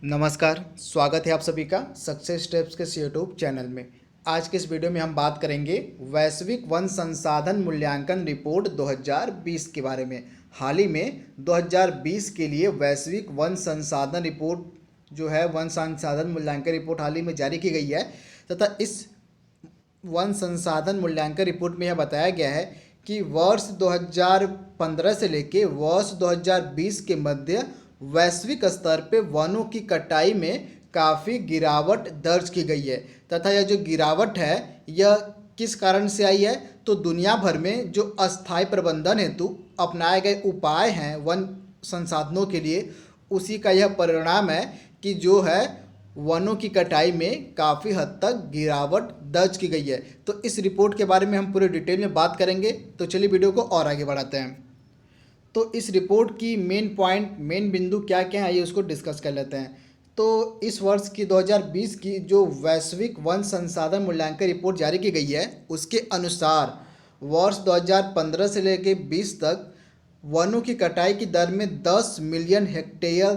नमस्कार, स्वागत है आप सभी का सक्सेस स्टेप्स के इस यूट्यूब चैनल में। आज के इस वीडियो में हम बात करेंगे वैश्विक वन संसाधन मूल्यांकन रिपोर्ट 2020 के बारे में। हाल ही में 2020 के लिए वैश्विक वन संसाधन रिपोर्ट जो है वन संसाधन मूल्यांकन रिपोर्ट हाल ही में जारी की गई है तथा इस वन संसाधन मूल्यांकन रिपोर्ट में यह बताया गया है कि वर्ष 2015 से लेकर वर्ष 2020 के मध्य वैश्विक स्तर पे वनों की कटाई में काफ़ी गिरावट दर्ज की गई है तथा यह जो गिरावट है यह किस कारण से आई है, तो दुनिया भर में जो अस्थायी प्रबंधन हेतु अपनाए गए उपाय हैं वन संसाधनों के लिए, उसी का यह परिणाम है कि जो है वनों की कटाई में काफ़ी हद तक गिरावट दर्ज की गई है। तो इस रिपोर्ट के बारे में हम पूरे डिटेल में बात करेंगे। तो चलिए वीडियो को और आगे बढ़ाते हैं। तो इस रिपोर्ट की मेन बिंदु क्या क्या है, आइए उसको डिस्कस कर लेते हैं। तो इस वर्ष की 2020 की जो वैश्विक वन संसाधन मूल्यांकन रिपोर्ट जारी की गई है उसके अनुसार वर्ष 2015 से लेकर 20 तक वनों की कटाई की दर में 10 मिलियन हेक्टेयर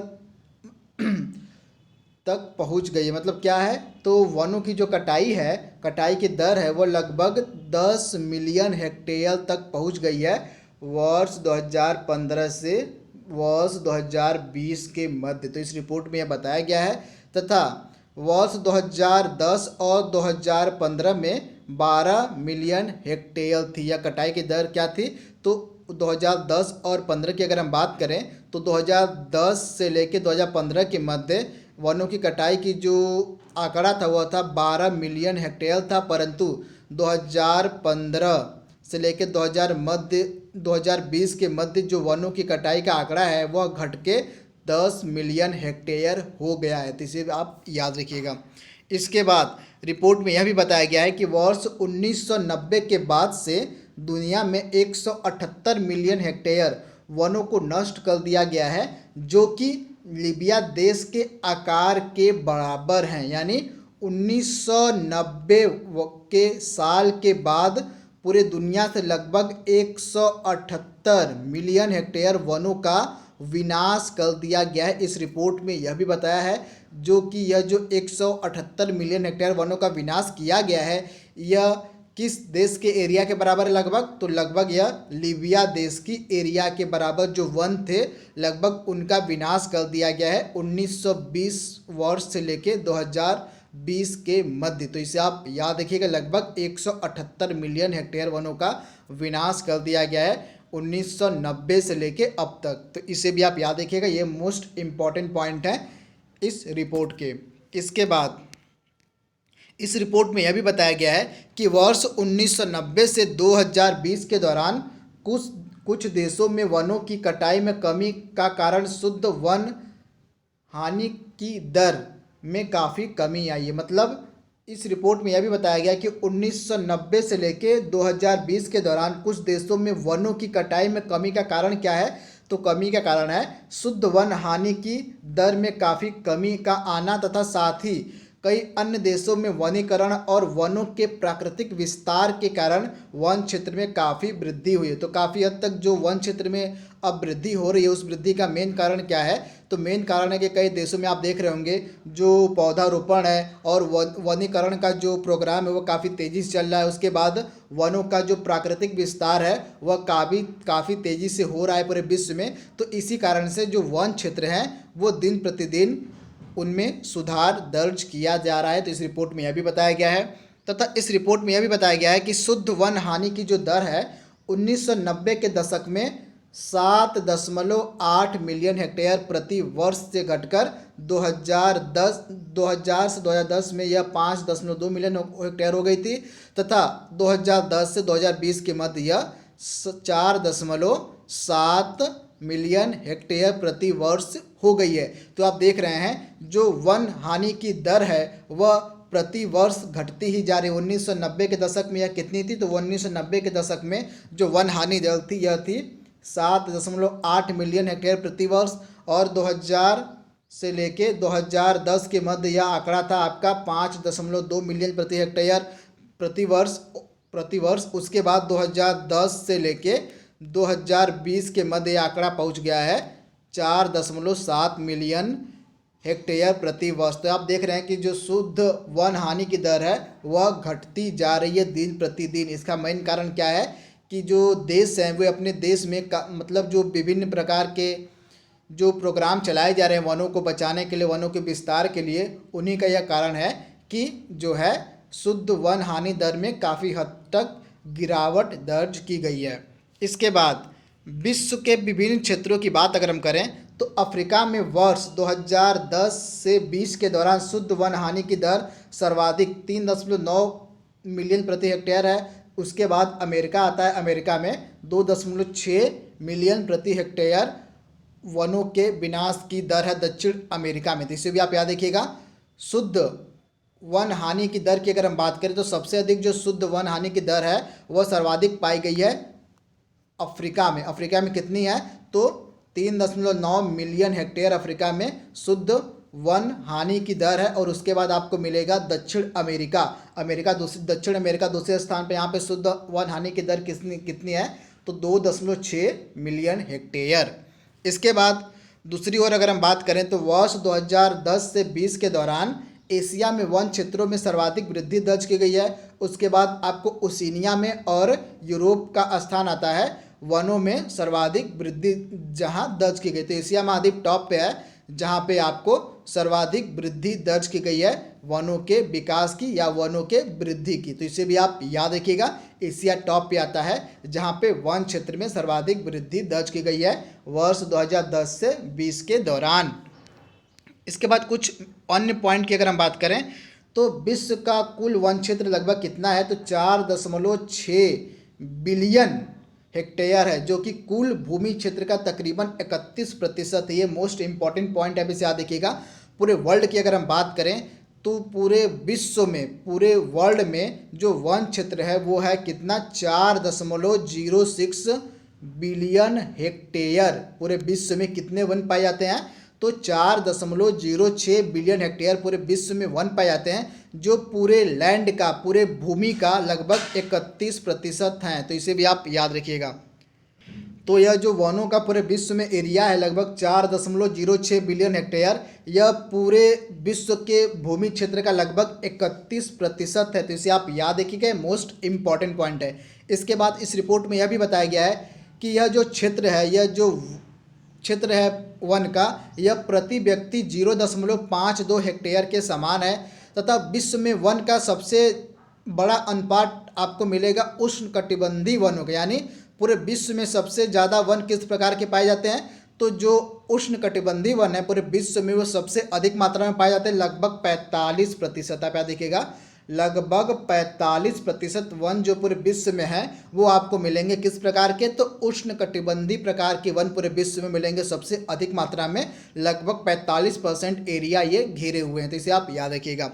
तक पहुंच गई है। मतलब क्या है, तो वनों की जो कटाई की दर है वो लगभग 10 मिलियन हेक्टेयर तक पहुंच गई है वर्ष 2015 से वर्ष 2020 के मध्य। तो इस रिपोर्ट में यह बताया गया है तथा वर्ष 2010 और 2015 में 12 मिलियन हेक्टेयर थी। यह कटाई की दर क्या थी, तो 2010 और 15 की अगर हम बात करें तो 2010 से लेकर 2015 के मध्य वनों की कटाई की जो आंकड़ा था वह था 12 मिलियन हेक्टेयर था, परंतु 2015 से लेकर 2020 के मध्य जो वनों की कटाई का आंकड़ा है वह घट के 10 मिलियन हेक्टेयर हो गया है। तो इसे आप याद रखिएगा। इसके बाद रिपोर्ट में यह भी बताया गया है कि वर्ष 1990 के बाद से दुनिया में 178 मिलियन हेक्टेयर वनों को नष्ट कर दिया गया है, जो कि लीबिया देश के आकार के बराबर हैं। यानी 1990 के साल के बाद पूरे दुनिया से लगभग 178 मिलियन हेक्टेयर वनों का विनाश कर दिया गया है। इस रिपोर्ट में यह भी बताया है जो कि यह जो 178 मिलियन हेक्टेयर वनों का विनाश किया गया है यह किस देश के एरिया के बराबर है लगभग, तो लगभग यह लीबिया देश की एरिया के बराबर जो वन थे लगभग उनका विनाश कर दिया गया है 1920 वर्ष से लेके 2020 के मध्य। तो इसे आप याद रखिएगा, लगभग 178 मिलियन हेक्टेयर वनों का विनाश कर दिया गया है 1990 से लेके अब तक। तो इसे भी आप याद रखिएगा, ये मोस्ट इम्पॉर्टेंट पॉइंट है इस रिपोर्ट के। इसके बाद इस रिपोर्ट में यह भी बताया गया है कि वर्ष 1990 से 2020 के दौरान कुछ देशों में वनों की कटाई में कमी का कारण शुद्ध वन हानि की दर में काफ़ी कमी आई है। मतलब इस रिपोर्ट में यह भी बताया गया कि 1990 से लेकर 2020 के दौरान कुछ देशों में वनों की कटाई में कमी का कारण क्या है, तो कमी का कारण है शुद्ध वन हानि की दर में काफ़ी कमी का आना तथा साथ ही कई अन्य देशों में वनीकरण और वनों के प्राकृतिक विस्तार के कारण वन क्षेत्र में काफ़ी वृद्धि हुई है। तो काफ़ी हद तक जो वन क्षेत्र में अब वृद्धि हो रही है उस वृद्धि का मेन कारण क्या है, तो मेन कारण है कि कई देशों में आप देख रहे होंगे जो पौधारोपण है और वनीकरण का जो प्रोग्राम है वो काफ़ी तेज़ी से चल रहा है। उसके बाद वनों का जो प्राकृतिक विस्तार है वह काफ़ी तेज़ी से हो रहा है पूरे विश्व में। तो इसी कारण से जो वन क्षेत्र हैं वो दिन प्रतिदिन उनमें सुधार दर्ज किया जा रहा है। तो इस रिपोर्ट में यह भी बताया गया है तथा इस रिपोर्ट में यह भी बताया गया है कि शुद्ध वन हानि की जो दर है 1990 के दशक में 7.8 मिलियन हेक्टेयर प्रति वर्ष से घटकर 2000 से 2010 में यह 5.2 मिलियन हेक्टेयर हो गई थी तथा 2010 से 2020 के मध्य यह 4.7 मिलियन हेक्टेयर प्रति वर्ष हो गई है। तो आप देख रहे हैं जो वन हानि की दर है वह प्रति वर्ष घटती ही जा रही है। 1990 के दशक में यह कितनी थी, तो 1990 के दशक में जो वन हानि दर थी यह थी 7.8 मिलियन हेक्टेयर प्रति वर्ष और 2000 से लेके 2010 के मध्य यह आंकड़ा था आपका 5.2 मिलियन प्रति हेक्टेयर प्रति वर्ष। उसके बाद 2010 से लेके 2020 के मध्य आंकड़ा पहुंच गया है 4.7 मिलियन हेक्टेयर प्रति वर्ष। तो आप देख रहे हैं कि जो शुद्ध वन हानि की दर है वह घटती जा रही है दिन प्रतिदिन। इसका मेन कारण क्या है कि जो देश हैं वे अपने देश में मतलब जो विभिन्न प्रकार के जो प्रोग्राम चलाए जा रहे हैं वनों को बचाने के लिए, वनों के विस्तार के लिए, उन्हीं का यह कारण है कि जो है शुद्ध वन हानि दर में काफ़ी हद तक गिरावट दर्ज की गई है। इसके बाद विश्व के विभिन्न क्षेत्रों की बात अगर हम करें तो अफ्रीका में वर्ष 2010 से 20 के दौरान शुद्ध वन हानि की दर सर्वाधिक 3.9 मिलियन प्रति हेक्टेयर है। उसके बाद अमेरिका आता है, अमेरिका में 2.6 मिलियन प्रति हेक्टेयर वनों के विनाश की दर है दक्षिण अमेरिका में। तो इसे भी आप याद रखिएगा। शुद्ध वन हानि की दर की अगर हम बात करें तो सबसे अधिक जो शुद्ध वन हानि की दर है वह सर्वाधिक पाई गई है अफ्रीका में। अफ्रीका में कितनी है तो 3.9 मिलियन हेक्टेयर अफ्रीका में शुद्ध वन हानि की दर है। और उसके बाद आपको मिलेगा दक्षिण अमेरिका, दक्षिण अमेरिका दूसरे स्थान पर। यहाँ पे शुद्ध वन हानि की दर कितनी है तो 2.6 मिलियन हेक्टेयर। इसके बाद दूसरी ओर अगर हम बात करें तो वर्ष 2010 से 20 के दौरान एशिया में वन क्षेत्रों में सर्वाधिक वृद्धि दर्ज की गई है। उसके बाद आपको ओशिनिया में और यूरोप का स्थान आता है वनों में सर्वाधिक वृद्धि जहां दर्ज की गई। तो एशिया महाद्वीप टॉप पे है जहां पे आपको सर्वाधिक वृद्धि दर्ज की गई है वनों के विकास की या वनों के वृद्धि की। तो इसे भी आप याद रखिएगा, एशिया टॉप पे आता है जहां पे वन क्षेत्र में सर्वाधिक वृद्धि दर्ज की गई है वर्ष 2010 से 20 के दौरान। इसके बाद कुछ अन्य पॉइंट की अगर हम बात करें तो विश्व का कुल वन क्षेत्र लगभग कितना है तो 4.6 बिलियन हेक्टेयर है, जो कि कुल भूमि क्षेत्र का तकरीबन 31% है। ये मोस्ट इंपॉर्टेंट पॉइंट है, अभी से याद रखिएगा। पूरे वर्ल्ड की अगर हम बात करें तो पूरे विश्व में, पूरे वर्ल्ड में जो वन क्षेत्र है वो है कितना 4.06 बिलियन हेक्टेयर। पूरे विश्व में कितने वन पाए जाते हैं तो 4.06 बिलियन हेक्टेयर पूरे विश्व में वन पाए जाते हैं, जो पूरे लैंड का, पूरे भूमि का लगभग 31% हैं। तो इसे भी आप याद रखिएगा। तो यह जो वनों का पूरे विश्व में एरिया है लगभग 4.06 बिलियन हेक्टेयर, यह पूरे विश्व के भूमि क्षेत्र का लगभग 31% है। तो इसे आप याद रखिएगा, मोस्ट इंपॉर्टेंट पॉइंट है। इसके बाद इस रिपोर्ट में यह भी बताया गया है कि यह जो क्षेत्र है, यह जो क्षेत्र है वन का, यह प्रति व्यक्ति 0.52 हेक्टेयर के समान है तथा विश्व में वन का सबसे बड़ा अनुपात आपको मिलेगा उष्णकटिबंधीय वनों का। यानी पूरे विश्व में सबसे ज़्यादा वन किस प्रकार के पाए जाते हैं तो जो उष्णकटिबंधीय वन है पूरे विश्व में वो सबसे अधिक मात्रा में पाए जाते हैं, लगभग 45%। आप याद देखिएगा, लगभग 45% वन जो पूरे विश्व में है वो आपको मिलेंगे किस प्रकार के तो उष्णकटिबंधीय प्रकार के वन पूरे विश्व में मिलेंगे सबसे अधिक मात्रा में, लगभग 45% एरिया ये घेरे हुए हैं। तो इसे आप याद रखिएगा।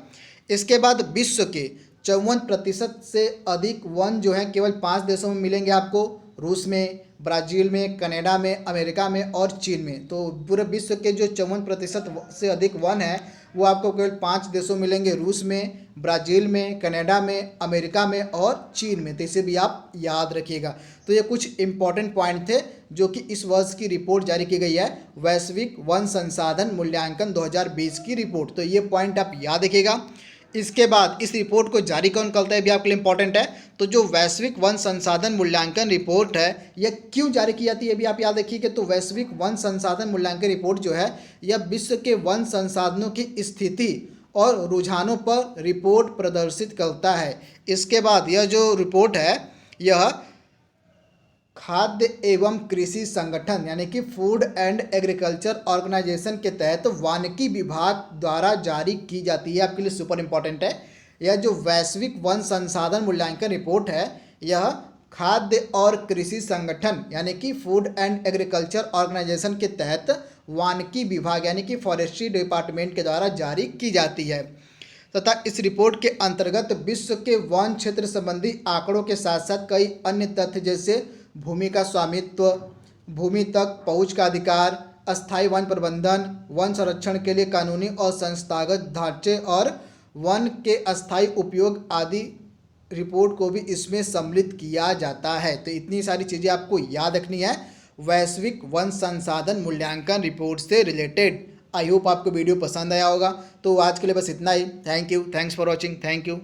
इसके बाद विश्व के 54% से अधिक वन जो हैं केवल 5 देशों में मिलेंगे आपको, रूस में, ब्राज़ील में, कनाडा में, अमेरिका में और चीन में। तो पूरे विश्व के जो 54% से अधिक वन है वो आपको केवल 5 देशों में मिलेंगे, रूस में, ब्राज़ील में, कनाडा में, अमेरिका में और चीन में। तो इसे भी आप याद रखिएगा। तो ये कुछ इंपॉर्टेंट पॉइंट थे जो कि इस वर्ष की रिपोर्ट जारी की गई है, वैश्विक वन संसाधन मूल्यांकन 2020 की रिपोर्ट। तो ये पॉइंट आप याद रखिएगा। इसके बाद इस रिपोर्ट को जारी कौन करता है भी आपके लिए इंपॉर्टेंट है। तो जो वैश्विक वन संसाधन मूल्यांकन रिपोर्ट है यह क्यों जारी की जाती है भी आप याद रखिए। तो वैश्विक वन संसाधन मूल्यांकन रिपोर्ट जो है यह विश्व के वन संसाधनों की स्थिति और रुझानों पर रिपोर्ट प्रदर्शित करता है। इसके बाद यह जो रिपोर्ट है यह खाद्य एवं कृषि संगठन यानी कि फूड एंड एग्रीकल्चर ऑर्गेनाइजेशन के तहत वानिकी विभाग द्वारा जारी की जाती है। आपके लिए सुपर इंपॉर्टेंट है। यह जो वैश्विक वन संसाधन मूल्यांकन रिपोर्ट है यह खाद्य और कृषि संगठन यानी कि फूड एंड एग्रीकल्चर ऑर्गेनाइजेशन के तहत वानिकी विभाग यानी कि फॉरेस्ट्री डिपार्टमेंट के द्वारा जारी की जाती है तथा इस रिपोर्ट के अंतर्गत विश्व के वन क्षेत्र संबंधी आंकड़ों के साथ साथ कई अन्य तथ्य जैसे भूमि का स्वामित्व, भूमि तक पहुंच का अधिकार, अस्थायी वन प्रबंधन, वन संरक्षण के लिए कानूनी और संस्थागत ढांचे और वन के अस्थायी उपयोग आदि रिपोर्ट को भी इसमें सम्मिलित किया जाता है। तो इतनी सारी चीज़ें आपको याद रखनी है वैश्विक वन संसाधन मूल्यांकन रिपोर्ट से रिलेटेड। आई होप आपको वीडियो पसंद आया होगा। तो आज के लिए बस इतना ही। Thank you, thanks for watching, thank you.